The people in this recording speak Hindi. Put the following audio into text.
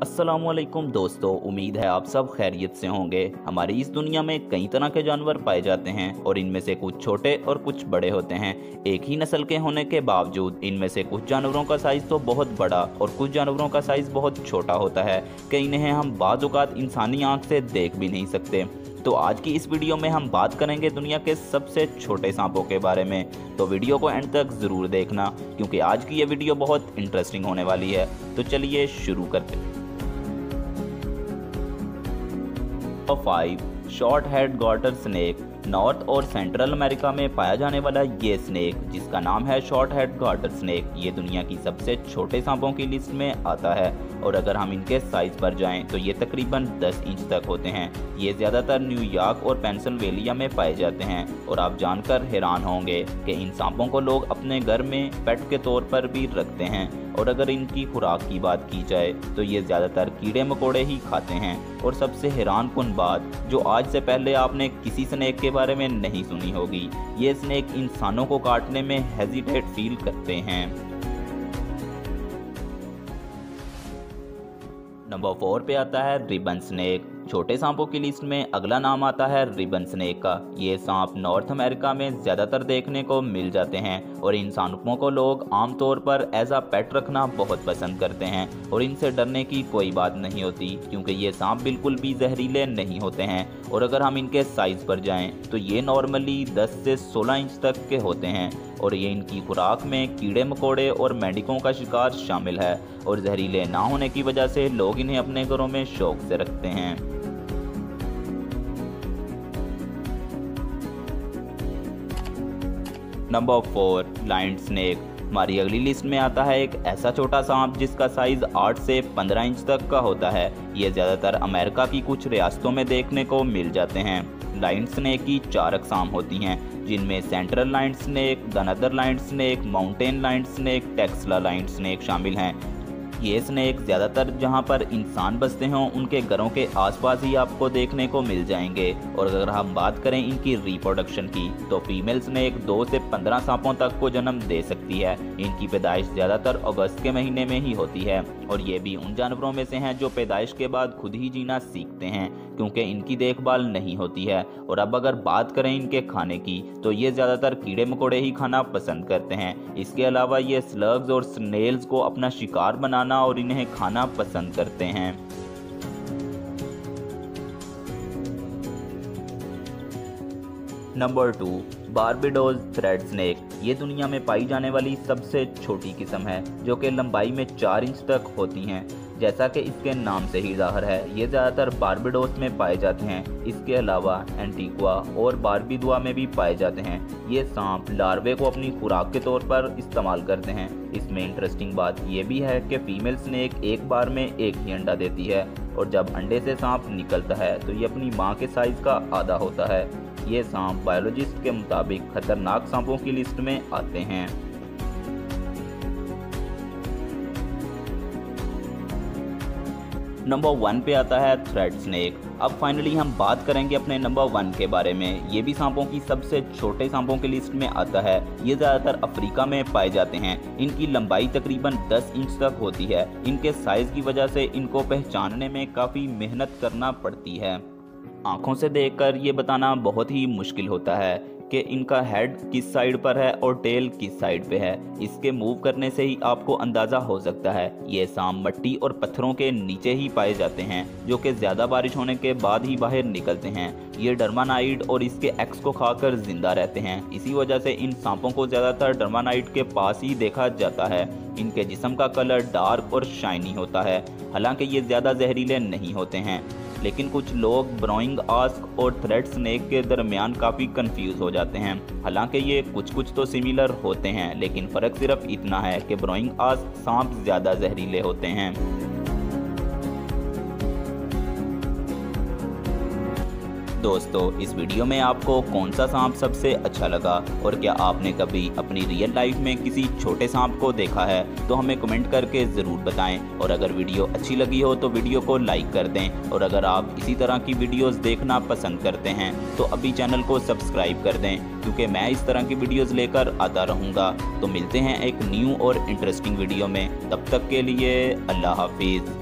अस्सलामुअलैकुम दोस्तों, उम्मीद है आप सब खैरियत से होंगे। हमारी इस दुनिया में कई तरह के जानवर पाए जाते हैं और इनमें से कुछ छोटे और कुछ बड़े होते हैं। एक ही नस्ल के होने के बावजूद इनमें से कुछ जानवरों का साइज़ तो बहुत बड़ा और कुछ जानवरों का साइज़ बहुत छोटा होता है कि इन्हें हम बाज़ औक़ात इंसानी आँख से देख भी नहीं सकते। तो आज की इस वीडियो में हम बात करेंगे दुनिया के सबसे छोटे सांपों के बारे में। तो वीडियो को एंड तक ज़रूर देखना क्योंकि आज की ये वीडियो बहुत इंटरेस्टिंग होने वाली है। तो चलिए शुरू करते हैं। 5 short head garter snake. North और सेंट्रल अमेरिका में पाया जाने वाला ये स्नेक, जिसका नाम है शॉर्ट हेड गार्टर स्नेक, ये दुनिया की सबसे छोटे सांपों की लिस्ट में आता है। और अगर हम इनके साइज पर जाएं तो ये तकरीबन 10 इंच तक होते हैं। ये ज़्यादातर न्यूयॉर्क और पेंसिल्वेनिया में पाए जाते हैं और आप जानकर हैरान होंगे कि इन सांपों को लोग अपने घर में पेट के तौर पर भी रखते हैं। और अगर इनकी खुराक की बात की जाए तो ये ज़्यादातर कीड़े मकोड़े ही खाते हैं। और सबसे हैरानकुन बात, जो आज से पहले आपने किसी स्नेक के बारे में नहीं सुनी होगी, ये स्नेक इंसानों को काटने में हेजिटेट फील करते हैं। नंबर 4 पे आता है रिबन स्नेक। छोटे सांपों की लिस्ट में अगला नाम आता है रिबन स्नेक का। ये सांप नॉर्थ अमेरिका में ज़्यादातर देखने को मिल जाते हैं और इन सांपों को लोग आमतौर पर एज आ पेट रखना बहुत पसंद करते हैं। और इनसे डरने की कोई बात नहीं होती क्योंकि ये सांप बिल्कुल भी जहरीले नहीं होते हैं। और अगर हम इनके साइज़ पर जाएं तो ये नॉर्मली 10 से 16 इंच तक के होते हैं। और ये इनकी खुराक में कीड़े मकोड़े और मेंढकों का शिकार शामिल है। और जहरीले ना होने की वजह से लोग इन्हें अपने घरों में शौक से रखते हैं। Number 4 lion snake. हमारी अगली लिस्ट में आता है एक ऐसा छोटा सांप जिसका साइज 8 से 15 इंच तक का होता है। ये ज़्यादातर अमेरिका की कुछ रियासतों में देखने को मिल जाते हैं। लायन स्नेक की 4 अक़साम होती हैं, जिनमें सेंट्रल लायन स्नेक, दानादार lion snake, mountain lion snake, टेक्सला लायन स्नेक शामिल हैं। ये स्नेक ज़्यादातर जहाँ पर इंसान बसते हों उनके घरों के आसपास ही आपको देखने को मिल जाएंगे। और अगर हम बात करें इनकी रिप्रोडक्शन की तो फीमेल स्नेक 2 से 15 सांपों तक को जन्म दे सकती है। इनकी पैदाइश ज़्यादातर अगस्त के महीने में ही होती है। और ये भी उन जानवरों में से हैं जो पैदाइश के बाद खुद ही जीना सीखते हैं क्योंकि इनकी देखभाल नहीं होती है। और अब अगर बात करें इनके खाने की तो ये ज़्यादातर कीड़े मकोड़े ही खाना पसंद करते हैं। इसके अलावा ये स्लग्स और स्नेल्स को अपना शिकार बनाना और इन्हें खाना पसंद करते हैं। Number 2 Barbados thread snake. ये दुनिया में पाई जाने वाली सबसे छोटी किस्म है जो कि लंबाई में 4 इंच तक होती हैं। जैसा कि इसके नाम से ही ज़ाहिर है, ये ज़्यादातर बारबेडोस में पाए जाते हैं। इसके अलावा एंटीगुआ और बारबुदा में भी पाए जाते हैं। ये सांप लार्वे को अपनी खुराक के तौर पर इस्तेमाल करते हैं। इसमें इंटरेस्टिंग बात यह भी है कि फीमेल स्नेक एक बार में एक ही अंडा देती है और जब अंडे से सांप निकलता है तो ये अपनी मां के साइज का आधा होता है। ये सांप बायोलॉजिस्ट के मुताबिक खतरनाक सांपों की लिस्ट में आते हैं। नंबर 1 पे आता है थ्रेड स्नेक। अब फाइनली हम बात करेंगे अपने नंबर 1 के बारे में। ये भी सांपों की सबसे छोटे सांपों की लिस्ट में आता है। ये ज़्यादातर अफ्रीका में पाए जाते हैं। इनकी लंबाई तकरीबन 10 इंच तक होती है। इनके साइज़ की वजह से इनको पहचानने में काफ़ी मेहनत करना पड़ती है। आँखों से देखकर ये बताना बहुत ही मुश्किल होता है कि इनका हेड किस साइड पर है और टेल किस साइड पे है। इसके मूव करने से ही आपको अंदाज़ा हो सकता है। ये सांप मिट्टी और पत्थरों के नीचे ही पाए जाते हैं जो कि ज़्यादा बारिश होने के बाद ही बाहर निकलते हैं। ये डर्मानाइड और इसके एक्स को खाकर जिंदा रहते हैं। इसी वजह से इन सांपों को ज़्यादातर डर्मानाइड के पास ही देखा जाता है। इनके जिस्म का कलर डार्क और शाइनी होता है। हालांकि ये ज़्यादा जहरीले नहीं होते हैं, लेकिन कुछ लोग ब्रोइंग आस्क और थ्रेड स्नेक के दरमियान काफ़ी कंफ्यूज हो जाते हैं। हालांकि ये कुछ तो सिमिलर होते हैं, लेकिन फ़र्क सिर्फ इतना है कि ब्रोइंग आस्क सांप ज़्यादा जहरीले होते हैं। दोस्तों, इस वीडियो में आपको कौन सा सांप सबसे अच्छा लगा और क्या आपने कभी अपनी रियल लाइफ में किसी छोटे सांप को देखा है तो हमें कमेंट करके ज़रूर बताएं। और अगर वीडियो अच्छी लगी हो तो वीडियो को लाइक कर दें। और अगर आप इसी तरह की वीडियोस देखना पसंद करते हैं तो अभी चैनल को सब्सक्राइब कर दें क्योंकि मैं इस तरह की वीडियोस लेकर आता रहूँगा। तो मिलते हैं एक न्यू और इंटरेस्टिंग वीडियो में, तब तक के लिए अल्लाह हाफिज़।